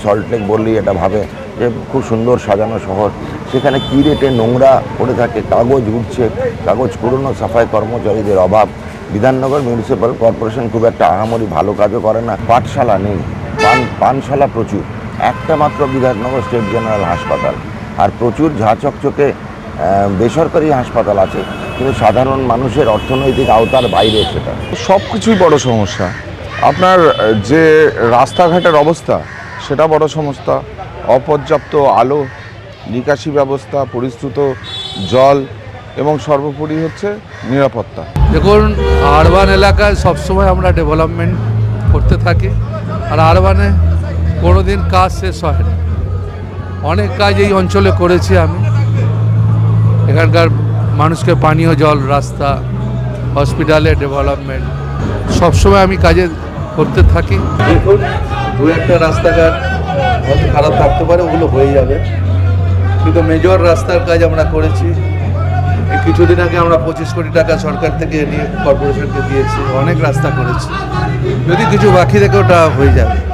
সল্টলেক বললেই এটা ভাবে যে খুব সুন্দর সাজানো শহর। সেখানে কী রেটে নোংরা পড়ে থাকে, কাগজ উঠছে, কাগজ কুড়োনো, সাফাই কর্মচারীদের অভাব। বিধাননগর মিউনিসিপ্যাল কর্পোরেশন খুব একটা আহামরি ভালো কাজও করে না। পাঠশালা নেই, পানশালা প্রচুর, একটা মাত্র বিধাননগর স্টেট জেনারেল হাসপাতাল, আর প্রচুর ঝাঁ চকচকে বেসরকারি হাসপাতাল আছে, কিন্তু সাধারণ মানুষের অর্থনৈতিক আওতার বাইরে সেটা। সব কিছুই বড় সমস্যা। আপনার যে রাস্তাঘাটের অবস্থা সেটা বড় সমস্যা, অপর্যাপ্ত আলো, নিকাশি ব্যবস্থা, পরিশ্রুত জল এবং সর্বোপরি হচ্ছে নিরাপত্তা। দেখুন, আরবান এলাকায় সবসময় আমরা ডেভেলপমেন্ট করতে থাকি, আর আরবানে কোনো দিন কাজ শেষ হয় না। অনেক কাজ এই অঞ্চলে করেছি আমি। এখানকার মানুষকে পানীয় জল, রাস্তা, হসপিটালে ডেভেলপমেন্ট সবসময় আমি কাজে করতে থাকি। দেখুন, দু একটা রাস্তাঘাট হয়তো খারাপ থাকতে পারে, ওগুলো হয়ে যাবে, কিন্তু মেজর রাস্তার কাজ আমরা করেছি। এই কিছুদিন আগে আমরা 25 কোটি টাকা সরকার থেকে নিয়ে কর্পোরেশনকে দিয়েছি, অনেক রাস্তা করেছি। যদি কিছু বাকি থাকে ওটা হয়ে যাবে।